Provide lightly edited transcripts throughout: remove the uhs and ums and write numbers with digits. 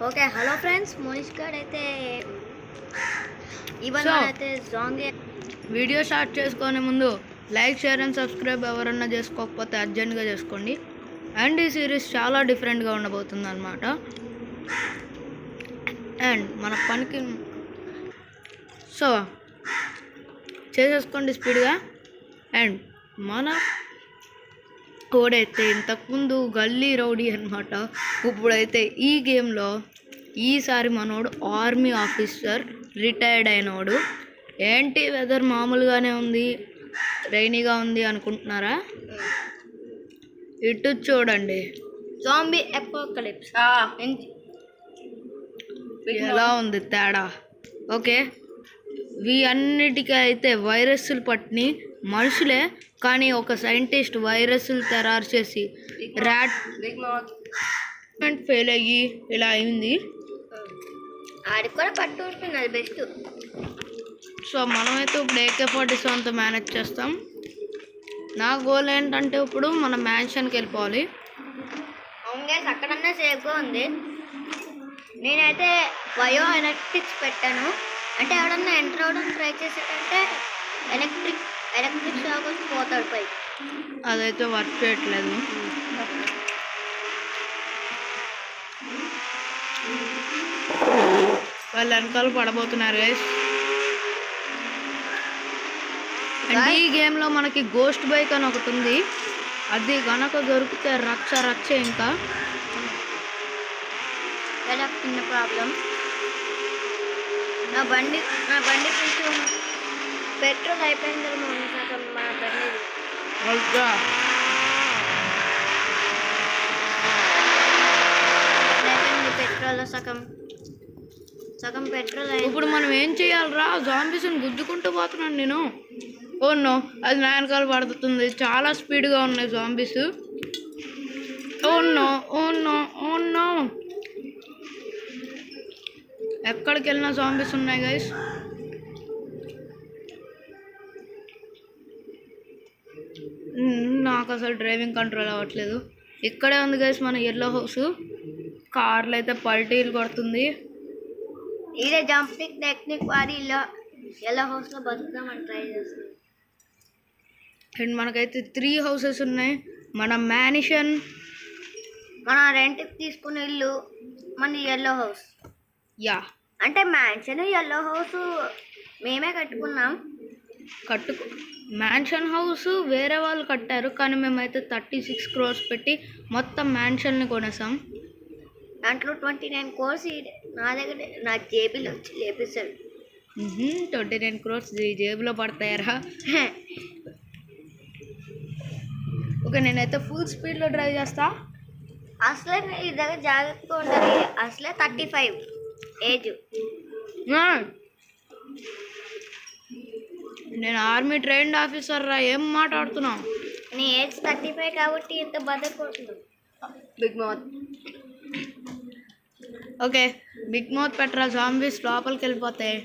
Okay hello friends Monish గారు అయితే ఇవన్నీ అయితే సాంగ్ వీడియో స్టార్ట్ చేసుకునే ముందు లైక్ షేర్ అండ్ సబ్స్క్రైబ్ ఎవరన్నా చేసుకోకపోతే అర్జెంట్గా చేసుకోండి. అండ్ ఈ సిరీస్ చాలా డిఫరెంట్గా ఉండబోతుంది అనమాట. అండ్ మన పనికి సో చేసేసుకోండి స్పీడ్గా. అండ్ మన కోడైతే ఇంతకుముందు గల్లీ రౌడీ అనమాట. ఇప్పుడైతే ఈ గేమ్లో ఈసారి మనోడు ఆర్మీ ఆఫీసర్ రిటైర్డ్ అయినోడు. ఏంటి వెదర్ మామూలుగానే ఉంది, రైనీగా ఉంది అనుకుంటున్నారా? ఇటు చూడండి, జాంబీ అపోకలిప్స్ ఎలా ఉంది తేడా. ఓకే, అన్నిటికీ అయితే వైరస్లు పట్టిని మనుషులే, కానీ ఒక సైంటిస్ట్ వైరస్లు తయారు చేసి ఫెయిల్ అయ్యి ఇలా అయింది. ఆడికి కూడా పట్టు ఉంటుంది, అది బెస్ట్. సో మనమైతే ఇప్పుడు AK-47తో మేనేజ్ చేస్తాం. నా గోల్ ఏంటంటే ఇప్పుడు మన మ్యాన్షన్కి వెళ్ళిపోవాలి. అవును గైస్, అక్కడన్నా సేఫ్గా ఉంది. నేనైతే బయో ఎలక్ట్రిక్స్ పెట్టాను, అంటే ఎవడన్నా ఎంటర్ అవ్వడం ట్రై చేసేటంటే ఎలక్ట్రిక్ షాక్ వచ్చి పోతాడు పై. అదైతే వర్క్ చేయట్లేదు. వాళ్ళు వెనకాల పడబోతున్నారు గైస్. అండ్ ఈ గేమ్లో మనకి గోస్ట్ బైక్ అని ఒకటి ఉంది. అది గనక దొరికితే రచ్చ ఇంకా చిన్న ప్రాబ్లం. నా బండి కొంచెం పెట్రోల్ అయిపోయింది మన బండి. అయిపోయింది పెట్రోల్, సగం పెట్రోల్ అయింది. ఇప్పుడు మనం ఏం చేయాలరా? జాంబీస్ని గుద్దుకుంటూ పోతున్నాను నేను. ఓన్నో, అది నా వెనకాల పడుతుంది. చాలా స్పీడ్గా ఉన్నాయి జాంబీస్. ఓన్నో ఎక్కడికి వెళ్ళినా జాంబీస్ ఉన్నాయి గైస్. నాకు అసలు డ్రైవింగ్ కంట్రోల్ అవ్వట్లేదు. ఇక్కడే ఉంది గైస్ మన ఎల్లో హౌస్. కార్లు అయితే పల్టీలు కొడుతుంది. ఇదే జంపింగ్ టెక్నిక్ వాడి ఎల్లో హౌస్లో బతుకుదామని ట్రై చేస్తాం. అండ్ మనకైతే 3 హౌసెస్ ఉన్నాయి. మన మ్యాన్షన్, మన రెంట్కి తీసుకునే ఇల్లు, మన ఎల్లో హౌస్. యా, అంటే మ్యాన్షన్ ఎల్లో హౌస్ మేమే కట్టుకున్నాం. మ్యాన్షన్ హౌస్ వేరే వాళ్ళు కట్టారు, కానీ మేమైతే 36 crores పెట్టి మొత్తం మ్యాన్షన్ని కొనేసాం. దాంట్లో 29 crores నా దగ్గర నా జేబులో వచ్చి లేపిస్తాడు. 29 crores జేబులో పడతాయరా? ఓకే, నేనైతే ఫుల్ స్పీడ్లో డ్రైవ్ చేస్తా. అసలే ఈ దగ్గర జాగ్రత్తగా ఉండాలి. అసలే 35 ఏజ్. నేను ఆర్మీ ట్రైన్డ్ ఆఫీసర్ రా, ఏం మాట్లాడుతున్నావు? నీ ఏజ్ 35 కాబట్టి ఇంత బద్దకొడుతున్నావు. Big mouth. Okay, big mouth పెట్టరా, జాంబీస్ లోపలికి వెళ్ళిపోతాయి.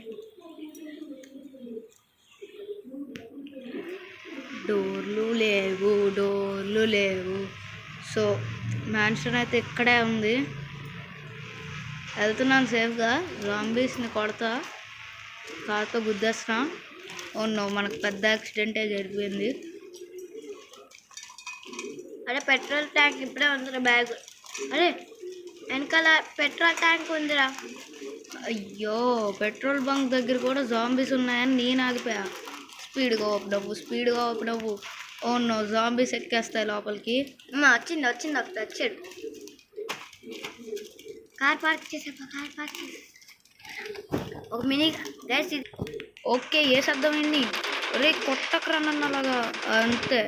డోర్లు లేవు. సో మ్యాన్షన్ అయితే ఇక్కడే ఉంది. వెళ్తున్నాను సేఫ్గా. జాంబీస్ని కొడతా, కాతో గుద్దేస్తున్నా. ఓన్నో, మనకు పెద్ద యాక్సిడెంటే జరిగిపోయింది. అరే పెట్రోల్ ట్యాంక్ ఇప్పుడే ఉందిరా, బ్యాగ్. అరే వెనకాల పెట్రోల్ ట్యాంక్ ఉందిరా. అయ్యో, పెట్రోల్ బంక్ దగ్గర కూడా జాంబీస్ ఉన్నాయని నేను ఆగిపోయా. స్పీడ్గా ఓపెనవ్వు. ఓన్నో, జాంబీస్ ఎక్కేస్తాయి లోపలికి. వచ్చింది ఒకటి వచ్చాడు. కార్ పార్క్ చేసా. ఒక మినీ గైస్. ఓకే, ఏ శబ్దమైంది? రే కొట్టకు అలాగా. అంతే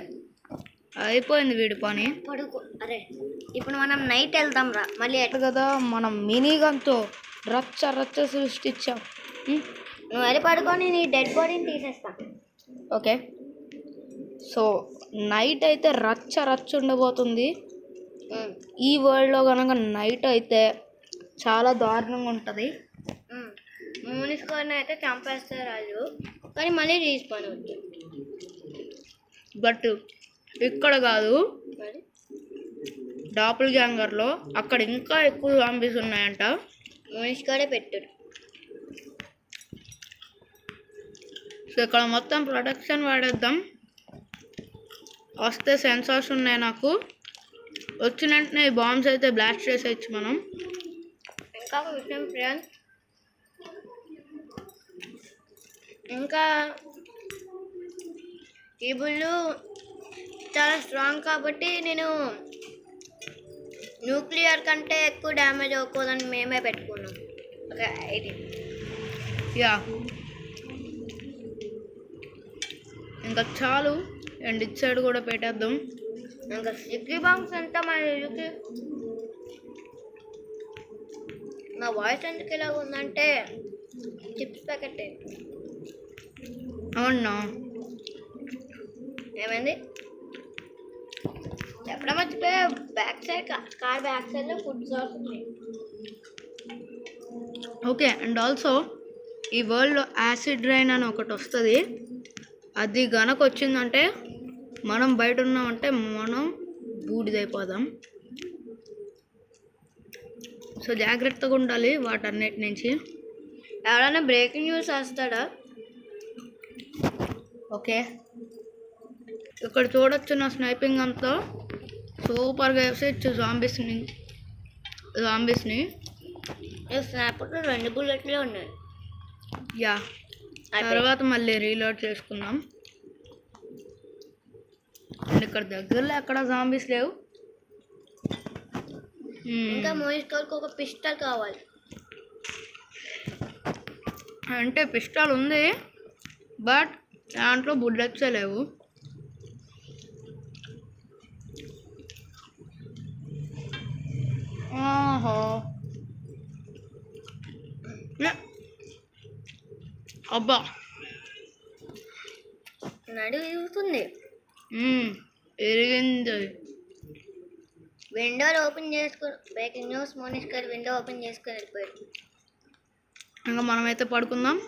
అయిపోయింది వీడి పని. పడుకో. అరే ఇప్పుడు మనం నైట్ వెళ్దాం రా. మళ్ళీ ఎట్లా కదా, మనం మినీ గన్తో రచ్చ సృష్టించాం. నువ్వు వెళ్ళి పడుకొని నీ డెడ్ బాడీని తీసేస్తా. ఓకే, సో నైట్ అయితే రచ్చ ఉండబోతుంది. ఈ వరల్డ్లో కనుక నైట్ అయితే చాలా దారుణంగా ఉంటుంది. మూనిస్కొని అయితే చంపేస్తారు వాళ్ళు, కానీ మళ్ళీ రీస్పాన్ అవుతుంది. బట్ ఇక్కడ కాదు, డాపుల్ గ్యాంగర్లో అక్కడ ఇంకా ఎక్కువ జాంబీస్ ఉన్నాయంట. మనిషి కూడా పెట్టాడు. సో ఇక్కడ మొత్తం ప్రొటెక్షన్ వాడేద్దాం. వస్తే సెన్సార్స్ ఉన్నాయి నాకు. వచ్చిన వెంటనే ఈ బాంబ్స్ అయితే బ్లాస్ట్ చేసేయచ్చు మనం. ఇంకా ఒక విషయం ఫ్రెండ్స్, ఇంకా ఈ బుల్లు చాలా స్ట్రాంగ్ కాబట్టి నేను న్యూక్లియర్ కంటే ఎక్కువ డ్యామేజ్ అవ్వకూడదని మేమే పెట్టుకున్నాం. ఓకే ఇది యా ఇంకా చాలు. అండ్ ఇటు సైడ్ కూడా పెట్టేద్దాం. ఇంకా సిక్కి బాంబ్స్ ఎంత మా ఇల్లుకి. నా వాయిస్ ఎందుకు ఇలా ఉందంటే చిప్స్ ప్యాకెట్ అవునా? ఏమైంది చెప్పడం మర్చిపోయా. బ్యాక్ సైడ్ కార్ బ్యాక్ సైడ్లో ఫుడ్ సోర్స్ ఉన్నాయి. ఓకే. అండ్ ఆల్సో ఈ వరల్డ్లో యాసిడ్ రైన్ అని ఒకటి వస్తుంది. అది గనక వచ్చిందంటే మనం బయట ఉన్నామంటే మనం బూడిదైపోదాం. సో జాగ్రత్తగా ఉండాలి వాటన్నిటి నుంచి. ఎవరైనా బ్రేకింగ్ న్యూస్ వస్తాడా? ఓకే, ఇక్కడ చూడొచ్చు నా స్నైపింగ్ అంతా సూపర్గా వేసేయచ్చు జాంబీస్ని. స్నాపర్లో 2 బుల్లెట్లే ఉన్నాయి. యా, తర్వాత మళ్ళీ రీలోడ్ చేసుకుందాం. అండ్ ఇక్కడ దగ్గరలో ఎక్కడ జాంబీస్ లేవు. ఇంకా మోయిస్టోర్కి ఒక పిస్టల్ కావాలి. అంటే పిస్టల్ ఉంది, బట్ దాంట్లో బుల్లెట్సే లేవు. ఓహో, అబ్బా నడు ఇరుగుతుంది. ఎరిగింది. విండోలు ఓపెన్ చేసుకుని బ్రేకింగ్ న్యూస్ మోనిష్ గారు విండో ఓపెన్ చేసుకుని వెళ్ళిపోయాడు. ఇంకా మనమైతే పడుకుందాం.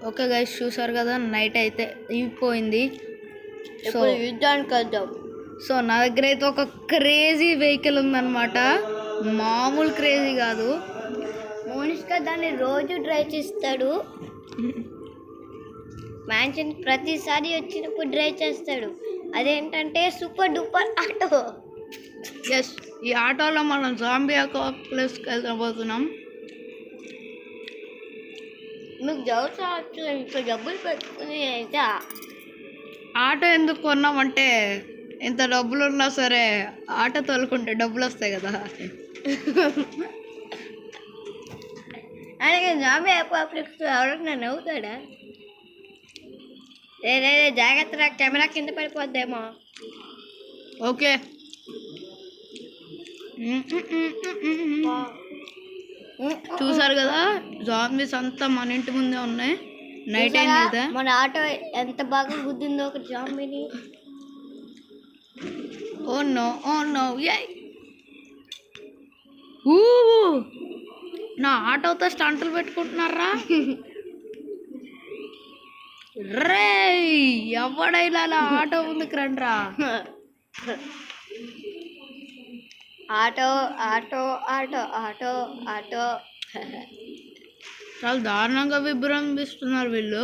ఓకే గైస్, చూసారు కదా నైట్ అయితే అయిపోయింది. సో యుద్ధానికి వెళ్దాం. సో నా దగ్గర అయితే ఒక క్రేజీ వెహికల్ ఉందన్నమాట. మామూలు క్రేజీ కాదు. మోనిష్ గారు దాన్ని రోజు డ్రైవ్ చేస్తాడు. మ్యాన్షన్ ప్రతిసారి వచ్చినప్పుడు డ్రైవ్ చేస్తాడు. అదేంటంటే సూపర్ డూపర్ ఆటో. ఎస్, ఈ ఆటోలో మనం జాంబీ అపోకలిప్స్కి వెళ్ళబోతున్నాం. మీకు డౌట్స్ రావచ్చు, ఇంట్లో డబ్బులు పెట్టుకుని అయితే ఆటో ఎందుకు కొన్నామంటే ఎంత డబ్బులు ఉన్నా సరే ఆటో తోలుకుంటే డబ్బులు వస్తాయి కదా. అలాగే జాంబీ అపోకలిప్స్ ఎవరైనా నవ్వుతాడా? రే జాగ్రత్త, కెమెరా కింద పడిపోద్దేమో. ఓకే, చూసారు కదా జాంబీస్ అంతా మన ఇంటి ముందే ఉన్నాయి. నైట్ అయింది కదా. మన ఆటో ఎంత బాగా గుద్దిందో ఒక జాంబీని. ఓ నో, ఓ నో, నా ఆటోతో స్టంట్లు పెట్టుకుంటున్నారా? రే, ఎవడైనా అలా ఆటో ముందుకు రండిరా. Auto auto auto auto auto చాలా దారుణంగా విభ్రమిస్తున్నారు వీళ్ళు.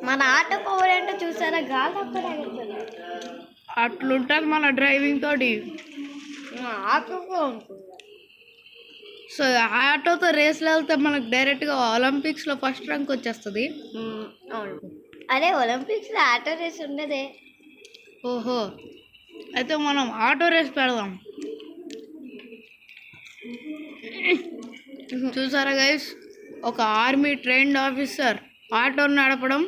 మన ఆటో పవర్ ఏంటో చూసారా? గాలి అక్కడ అట్లుంటుంది మన డ్రైవింగ్ తోటి. ఆటో ఉంటుంది. సో ఆటోతో రేస్లో వెళ్తే మనకు డైరెక్ట్గా ఒలింపిక్స్లో ఫస్ట్ ర్యాంక్ వచ్చేస్తుంది. అవును, అదే ఒలింపిక్స్లో ఆటో రేస్ ఉండదే. ఓహో, అయితే మనం ఆటో రేస్ పెడదాం. చూసారా గైస్, ఒక ఆర్మీ ట్రైన్డ్ ఆఫీసర్ ఆటోని నడపడం.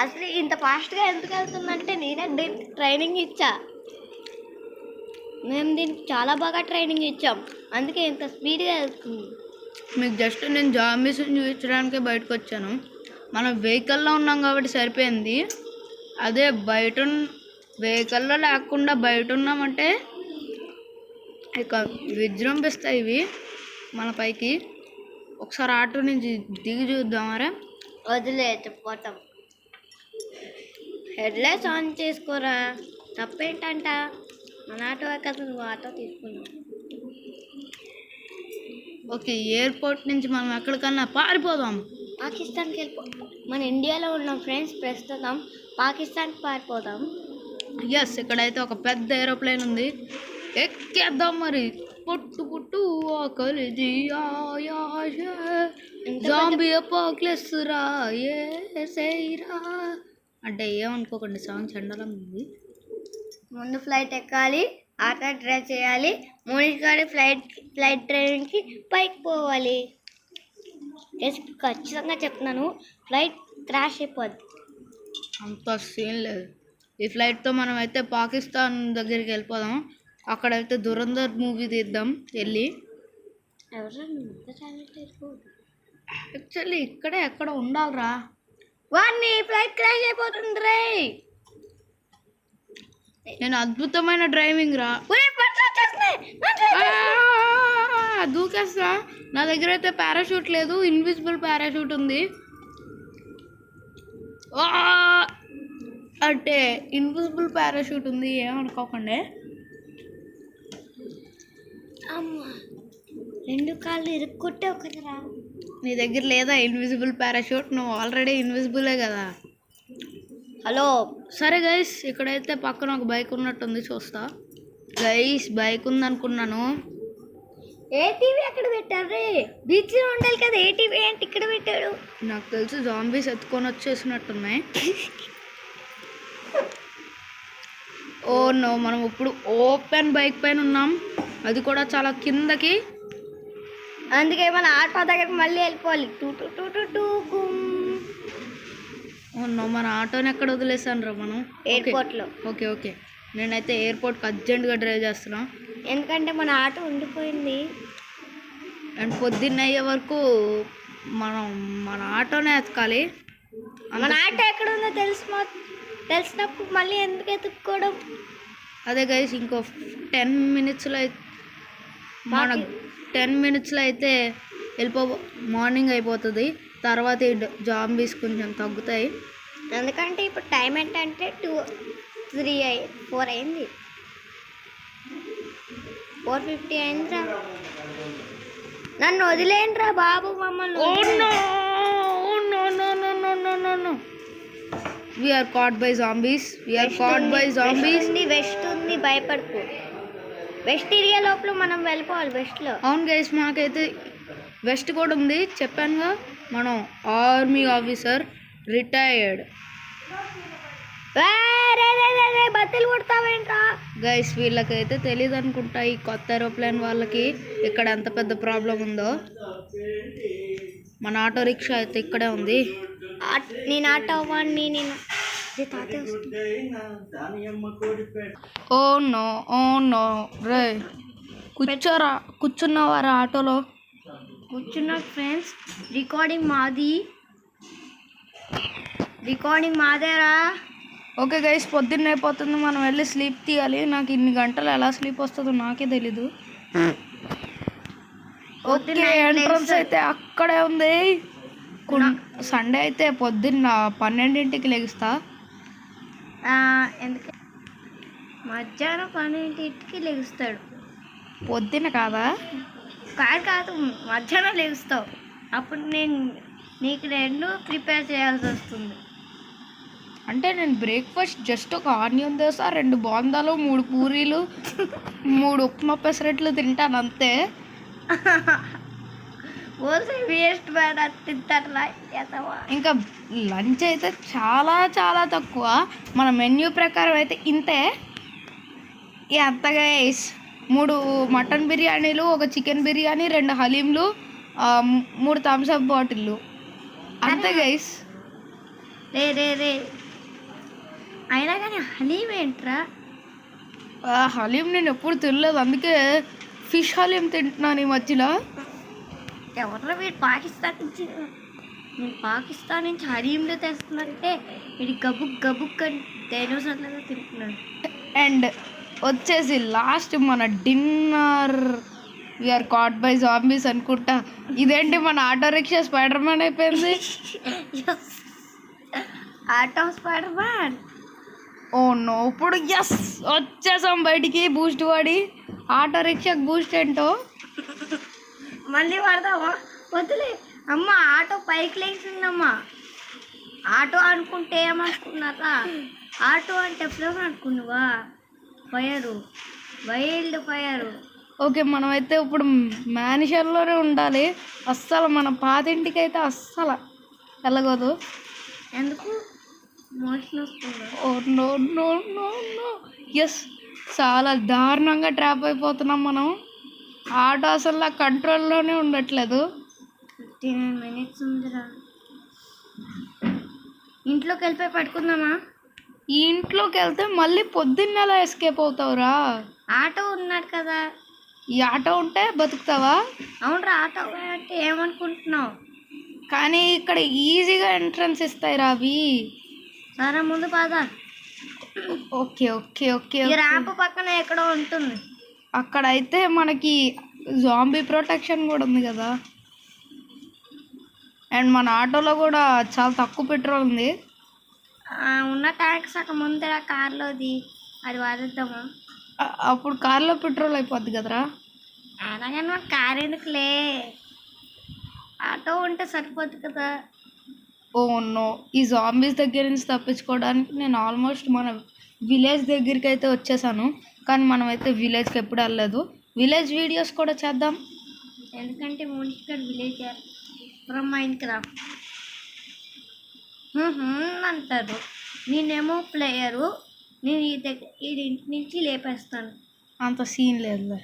అసలు ఇంత ఫాస్ట్గా ఎందుకు వెళ్తుందంటే నేనే దీనికి ట్రైనింగ్ ఇచ్చా. మేము దీనికి చాలా బాగా ట్రైనింగ్ ఇచ్చాం, అందుకే ఇంత స్పీడ్గా వెళ్తుంది. మీకు జస్ట్ నేను జాంబీస్ని చూపించడానికే బయటకు వచ్చాను. మనం వెహికల్లో ఉన్నాం కాబట్టి సరిపోయింది. అదే బయట వెహికల్లో లేకుండా బయట ఉన్నామంటే ఇక విజృంభిస్తాయి ఇవి మన పైకి. ఒకసారి ఆటో నుంచి దిగి చూద్దామరా? వదిలే పోతాం. హెడ్లైట్స్ ఆన్ చేసుకోరా, తప్పేంటంట. మన ఆటో కదా, నువ్వు ఆటో తీసుకున్నావు. ఓకే, ఎయిర్పోర్ట్ నుంచి మనం ఎక్కడికన్నా పారిపోదాం. పాకిస్తాన్కి మన ఇండియాలో ఉన్న ఫ్రెండ్స్ ప్రస్తుతం పాకిస్తాన్కి పారిపోదాం. ఎస్, ఇక్కడైతే ఒక పెద్ద ఏరోప్లేన్ ఉంది, ఎక్కేద్దాం మరి. పుట్టు పుట్టు ఆకలి జాంబీ అపోక్లెస్ రా ఏసేయ్రా అంటే ఏమనుకోకండి, సాంగ్ చండాలం ఉంది. ముందు ఫ్లైట్ ఎక్కాలి, ఆ తర్వాత డ్రైవ్ చేయాలి, మూడింటికాడ ఫ్లైట్ డ్రైవింగ్కి పైకి పోవాలి. ఖచ్చితంగా చెప్తున్నాను, ఫ్లైట్ క్రాష్ అయిపోద్ది. అంత సీన్ లేదు. ఈ ఫ్లైట్తో మనం అయితే పాకిస్తాన్ దగ్గరికి వెళ్ళిపోదాం. అక్కడైతే దురంధర్ మూవీ తీద్దాం వెళ్ళి. యాక్చువల్లీ ఇక్కడే ఎక్కడ ఉండాలిరా. వాడిని ఫ్లైట్ క్రాష్ అయిపోతుంది రే. నేను అద్భుతమైన డ్రైవింగ్ రా, దూకేస్తా. నా దగ్గర అయితే పారాషూట్ లేదు, ఇన్విజిబుల్ పారాషూట్ ఉంది. అంటే ఇన్విజిబుల్ పారాషూట్ ఉంది, ఏమనుకోకండి. అమ్మా, 2 కాళ్ళు ఇరుక్కుంటే ఒకటిరా. నీ దగ్గర లేదా ఇన్విజిబుల్ పారాషూట్? నువ్వు ఆల్రెడీ ఇన్విజిబులే కదా. హలో, సరే గైస్, ఇక్కడైతే పక్కన ఒక బైక్ ఉన్నట్టుంది, చూస్తా. Guys, bike ఉందనుకున్నాను. ఏటీవీ ఎక్కడ పెట్టారు రే? బీచ్లో ఉండాలి కదా, ఏటీవీ అంటే ఇక్కడ పెట్టాడు. నాకు తెలిసి జాంబీస్ ఎత్తుకొని వచ్చేసినట్టున్నాయి. ఓ నో, మనం ఇప్పుడు ఓపెన్ బైక్ పైన ఉన్నాం, అది కూడా చాలా కిందకి. అందుకే మన ఆటో దగ్గరికి మళ్ళీ వెళ్ళిపోవాలి. నో, మన ఆటోని ఎక్కడ వదిలేసాను రా మనం? ఎయిర్పోర్ట్లో. ఓకే ఓకే, నేనైతే ఎయిర్పోర్ట్కి అర్జెంటుగా డ్రైవ్ చేస్తున్నా, ఎందుకంటే మన ఆటో ఉండిపోయింది. అండ్ పొద్దున్న అయ్యే వరకు మనం మన ఆటోనే ఎతకాలి. మన ఆటో ఎక్కడ ఉందో తెలిసినప్పుడు మళ్ళీ ఎందుకు ఎత్తుక్కోవడం? అదే గైస్, ఇంకో 10 మినిట్స్లో మన 10 మినిట్స్లో అయితే మార్నింగ్ అయిపోతుంది. తర్వాత ఈ జాంబీస్ కొంచెం తగ్గుతాయి. ఎందుకంటే ఇప్పుడు టైం ఏంటంటే 4 అయింది, 4:50 అయిందిరా. నన్ను వదిలేయండిరా బాబు, మమ్మల్ని. We are caught by zombies. West ఉంది, భయపడుకో. వెస్ట్ ఏరియా లోపల మనం వెళ్ళిపోవాలి. వెస్ట్లో. అవును గైస్, మాకైతే వెస్ట్ కూడా ఉంది, చెప్పానుగా. మనం ఆర్మీ ఆఫీసర్, రిటైర్డ్. బతులు కొడతావేంట్రా? గైస్, వీళ్ళకైతే తెలియదు అనుకుంటా, ఈ కొత్త ఏరోప్లేన్ వాళ్ళకి ఇక్కడ ఎంత పెద్ద ప్రాబ్లం ఉందో. మన ఆటో రిక్షా అయితే ఇక్కడే ఉంది. నేను ఆటో వాడిని, నేను ఓ నో రే, కూర్చున్నావారా ఆటోలో? కూర్చున్నా ఫ్రెండ్స్. రికార్డింగ్ మాదేరా. ఓకే గైస్, పొద్దున్న అయిపోతుంది, మనం వెళ్ళి స్లీప్ తీయాలి. నాకు ఇన్ని గంటలు ఎలా స్లీప్ వస్తుందో నాకే తెలీదు. ఓకే, ఎంట్రన్స్ అయితే అక్కడే ఉంది. సండే అయితే పొద్దున్న 12ంటికి లెగుస్తా. ఎందుకు మధ్యాహ్నం 12ంటికి లెగుస్తాడు? పొద్దున్న కాదా? కాదు, మధ్యాహ్నం లెగుస్తావు. అప్పుడు నీకు 2 ప్రిపేర్ చేయాల్సి వస్తుంది. అంటే నేను బ్రేక్ఫాస్ట్ జస్ట్ ఒక ఆనియన్ దోశ, 2 బోందాలు, 3 పూరీలు, 3 ఉప్మా పెసరట్లు తింటాను అంతే. ఇంకా లంచ్ అయితే చాలా చాలా తక్కువ. మన మెన్యూ ప్రకారం అయితే ఇంతే. ఎంత గైస్, 3 మటన్ బిర్యానీలు, 1 చికెన్ బిర్యానీ, 2 హలీంలు, 3 థమ్స్అప్ బాటిళ్ళు, అంతే గైస్. రే అయినా కానీ హలీం ఏంట్రా? హలీం నేను ఎప్పుడు తినలేదు, అందుకే ఫిష్ హలీం తింటున్నాను ఈ మధ్యలో. ఎవరు వీడు పాకిస్తాన్ నుంచి హలీంలో తెస్తున్నట్టే వీడి గబుక్ అని డైనోసార్లుగా తింటున్నాడు. అండ్ వచ్చేసి లాస్ట్ మన dinner. We are caught by zombies అనుకుంటా. ఇదేంటి మన ఆటో రిక్షా స్పైడర్ మ్యాన్ అయిపోయింది. Auto Spider Man. Oh no, ఇప్పుడు వచ్చేసాం బయటికి బూస్ట్ వాడి. ఆటో రిక్షాకి బూస్ట్ ఏంటో మళ్ళీ పడదామా? వద్దులే అమ్మ, ఆటో పైకి లేచిందమ్మా. ఆటో అనుకుంటే ఏమనుకున్నారా? ఆటో అంటే ఫ్లేవర్ అనుకున్నావా? Fire, wild fire. ఓకే, మనమైతే ఇప్పుడు మేనిషన్లోనే ఉండాలి. అస్సలు మన పాతింటికి అయితే అస్సలు వెళ్ళకూడదు. ఎందుకు? మోషన్ వస్తుందా? Oh no no no no. Yes, చాలా దారుణంగా ట్రాప్ అయిపోతున్నాం మనం. ఆటో అసలు కంట్రోల్లోనే ఉండట్లేదు. 59 minutes ఉందిరా. ఇంట్లోకి వెళ్ళిపోయి పట్టుకుందామా? ఈ ఇంట్లోకి వెళ్తే మళ్ళీ పొద్దున్న ఎలా ఎస్కేప్ అవుతావురా? ఆటో ఉన్నాడు కదా. ఈ ఆటో ఉంటే బతుకుతావా? అవునరా, ఆటో అంటే ఏమనుకుంటున్నావు? కానీ ఇక్కడ ఈజీగా ఎంట్రన్స్ ఇస్తాయిరా అవి. సరే ముందు పద. Okay okay okay. ఈ ర్యాంప్ పక్కన ఎక్కడో ఉంటుంది. అక్కడ అయితే మనకి జాంబీ ప్రొటెక్షన్ కూడా ఉంది కదా. అండ్ మన ఆటోలో కూడా చాలా తక్కువ పెట్రోల్ ఉంది. ఉన్న ట్యాంక్ సగం ముందర కార్లోది, అది వాడిద్దామా? అప్పుడు కార్లో పెట్రోల్ అయిపోద్ది కదరా. అలాగని మన కార్ ఎందుకులే, ఆటో ఉంటే సరిపోద్ది కదా. ఓ నో, ఈ జాంబీస్ దగ్గర నుంచి తప్పించుకోవడానికి నేను ఆల్మోస్ట్ మన విలేజ్ దగ్గరికి అయితే వచ్చేసాను. కానీ మనమైతే విలేజ్కి ఎప్పుడు వెళ్ళలేదు. విలేజ్ వీడియోస్ కూడా చేద్దాం. ఎందుకంటే మోనిష్ విలేజ్ ఫ్రమ్ మైన్క్రాఫ్ట్ అంటారు. నేనేమో ప్లేయరు, నేను ఈ ఇంటి నుంచి లేపేస్తాను. అంత సీన్ లేదులే.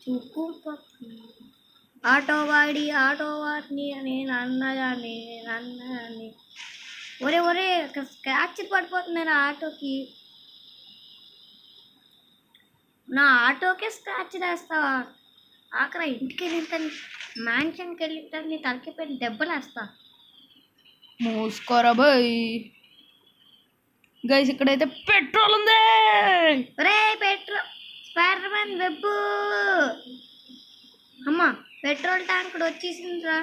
చూకు ఆటో వాడిని నేను అన్నగాని ఒరే ఒరే స్క్రాచ్ పడిపోతున్నారు ఆటోకి. నా ఆటోకే స్క్రాచ్ వేస్తావా? ఆఖరా ఇంటికి వెళ్ళింటాను, మ్యాన్షన్కి వెళ్ళింటాను, నీ తలకి పెట్టి దెబ్బలు వేస్తా. మూసుకోరా బాయ్. గైస్, ఇక్కడైతే పెట్రోల్ ఉంది. ఒరే పెట్రోల్, స్పైడర్ మ్యాన్ వెబ్. అమ్మా, పెట్రోల్ ట్యాంక్ వచ్చేసిందిరా.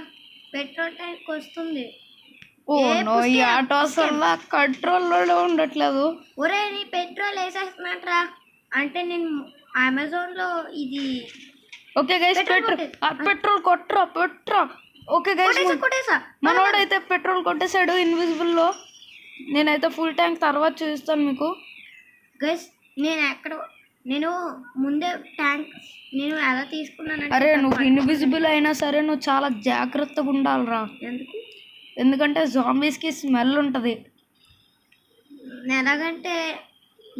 పెట్రోల్ ట్యాంక్ వస్తుంది. ఓ నో, ఈ ఆటో అసలు కంట్రోల్లో ఉండట్లేదు. ఒరే, నీ పెట్రోల్ వేసేస్తున్నట్రా. అంటే నేను అమెజాన్లో ఇది. ఓకే గైస్, పెట్రోల్ కొట్రా. ఓకే గైస్, మనోడైతే పెట్రోల్ కొట్టేశాడు ఇన్విజిబుల్లో. నేనైతే ఫుల్ ట్యాంక్ తర్వాత చూపిస్తాను మీకు. గైస్, నేను ముందే ట్యాంక్ నేను ఎలా తీసుకున్నాను. అరే, నువ్వు ఇన్విజిబుల్ అయినా సరే నువ్వు చాలా జాగ్రత్తగా ఉండాలిరా. ఎందుకు? ఎందుకంటే జాంబీస్కి స్మెల్ ఉంటుంది. ఎలాగంటే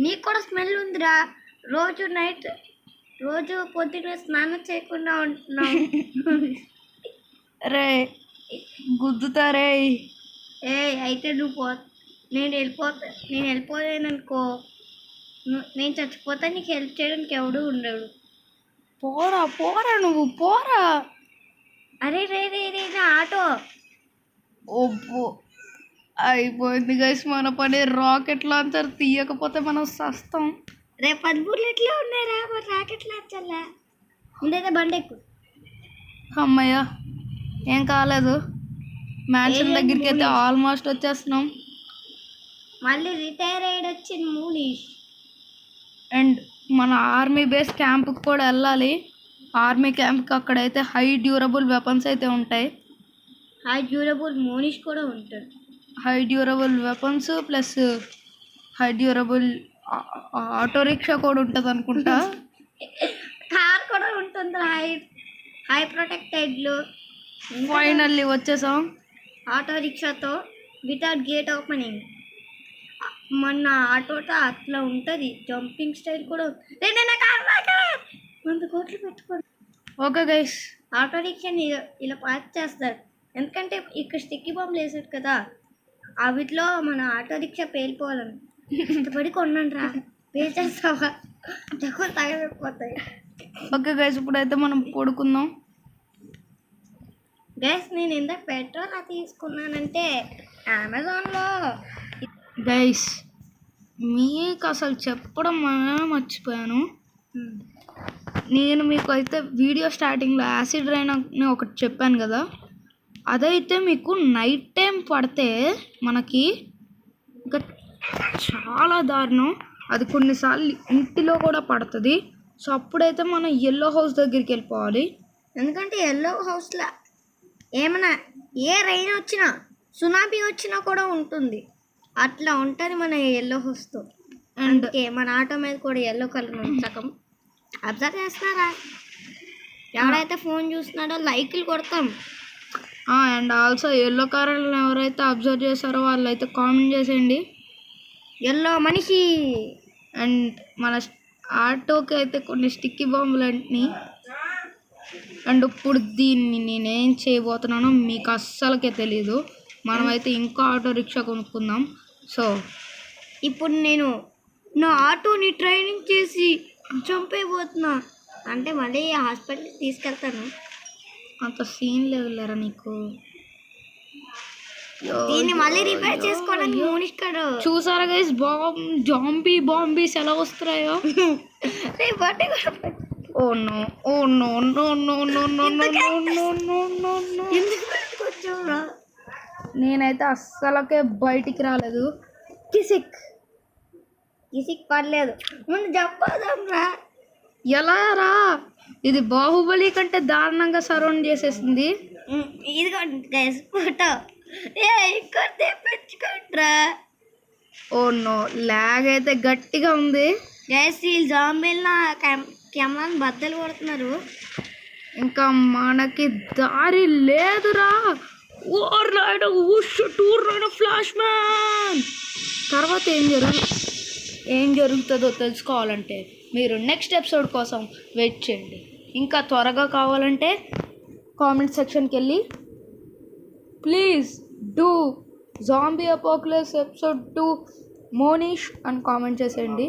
నీకు కూడా స్మెల్ ఉందిరా. రోజు పొద్దున్న స్నానం చేయకుండా ఉంటున్నావు. రే గుద్దుతారే. అయితే నేను వెళ్ళిపోయాను అనుకో, నేను చచ్చిపోతా, నీకు హెల్ప్ చేయడానికి ఎవడు ఉండడు. పోరా నువ్వు పోరా. అరే రే నా ఆటో. ఓబ్బో, అయిపోయింది గైస్ మన పని. రాకెట్ లాంచర్ తీయకపోతే మనం సస్తాం. రేపు 10 బుల్లెట్లు ఉన్నాయిరా, మరి రాకెట్ లాంచర్లా ఉండేదే. బండి ఎక్కువ. అమ్మయ్య, ఏం కాలేదు. మ్యాన్షన్ దగ్గరికి అయితే ఆల్మోస్ట్ వచ్చేస్తున్నాం. మళ్ళీ రిటైర్ అయ్యి వచ్చింది మూనీష్. అండ్ మన ఆర్మీ బేస్ క్యాంప్కి కూడా వెళ్ళాలి. ఆర్మీ క్యాంప్కి అక్కడైతే హై డ్యూరబుల్ వెపన్స్ అయితే ఉంటాయి. హై డ్యూరబుల్ మోనిష్ కూడా ఉంటాడు. High durable weapons plus high durable auto rickshaw కూడా ఉంటుంది అనుకుంటా. కార్ కూడా ఉంటుంది. హై ప్రొటెక్టెడ్లు. ఫైనల్లీ వచ్చేసాం ఆటో రిక్షాతో వితౌట్ గేట్ ఓపెనింగ్. మొన్న ఆటోతో అట్లా ఉంటుంది. జంపింగ్ స్టైల్ కూడా 100 కోట్లు పెట్టుకోండి. ఓకే గైస్, ఆటో రిక్షాని ఇలా పార్క్ చేస్తారు. ఎందుకంటే ఇక్కడ స్టిక్కీ బాంబులు వేసారు కదా, వీటిలో మన ఆటో రిక్షా పేలిపోవాలని ఇష్టపడి కొన్నాను రా. పే చేస్తావా? డబ్బులు తగలిపోతాయి. ఓకే గైస్, ఇప్పుడైతే మనం పడుకుందాం. గైస్, నేను ఇందాక పెట్రోల్ తీసుకున్నానంటే అమెజాన్లో. గైస్, మీకు అసలు చెప్పడం మర్చిపోయాను. నేను మీకు అయితే వీడియో స్టార్టింగ్లో యాసిడ్ రైన్ అని ఒకటి చెప్పాను కదా, అదైతే మీకు నైట్ టైం పడితే మనకి ఇంకా చాలా దారుణం. అది కొన్నిసార్లు ఇంటిలో కూడా పడుతుంది. సో అప్పుడైతే మనం ఎల్లో హౌస్ దగ్గరికి వెళ్ళిపోవాలి. ఎందుకంటే ఎల్లో హౌస్లో ఏమైనా ఏ రైన్ వచ్చినా సునామీ వచ్చినా కూడా ఉంటుంది. అట్లా ఉంటుంది మన ఎల్లో హౌస్తో. అండ్ అందుకే మన ఆటో మీద కూడా ఎల్లో కలర్ ఉంచకం. అబ్జర్వ్ చేస్తున్నారా? ఎవరైతే ఫోన్ చూస్తున్నాడో లైక్లు కొడతాం. అండ్ ఆల్సో ఎల్లో కలర్ని ఎవరైతే అబ్జర్వ్ చేశారో వాళ్ళైతే కామెంట్ చేసేయండి. ఎల్లో మనిషి. అండ్ మన ఆటోకి అయితే కొన్ని స్టిక్కీ బాంబులు అన్నీ. అండ్ ఇప్పుడు దీన్ని నేనేం చేయబోతున్నానో మీకు అస్సలకే తెలీదు. మనమైతే ఇంకో ఆటో రిక్షా కొనుక్కుందాం. సో ఇప్పుడు నేను నా ఆటోని ట్రైనింగ్ చేసి చంపేయబోతున్నా. అంటే మళ్ళీ హాస్పిటల్కి తీసుకెళ్తాను. అంత సీన్ లేదులేరా నీకు. దీన్ని మళ్ళీ రిపేర్ చేసుకోవడానికి మోనిష్కాడు. చూసారా గైస్ జాంబీస్ ఎలా వస్తున్నాయో. Oh no oh no no no no no no no no no no. నేనైతే అస్సలకే బయటికి రాలేదు. కిసిక్ పర్లేదు, ముందు చెప్పదాం రా. ఎలా రా? ఇది బాహుబలి కంటే దారుణంగా సరౌండ్ చేసేసింది. ఇదిగో గైస్ ఫోటో. ఇక్కడ తెప్పించుకుంట్రా. ఓ నో, ల్యాగ్ అయితే గట్టిగా ఉంది. గైస్ ఈ జాంబీల కెమెరాని బద్దలు కొడుతున్నారు. ఇంకా మనకి దారి లేదురా. ఫ్లాష్ మ్యాన్ తర్వాత ఏం జరుగుతుందో తెలుసుకోవాలంటే మీరు నెక్స్ట్ ఎపిసోడ్ కోసం వెయిట్ చేయండి. ఇంకా త్వరగా కావాలంటే కామెంట్ సెక్షన్కి వెళ్ళి please do zombie Apocalypse episode 2 Monish అని కామెంట్ చేసేయండి.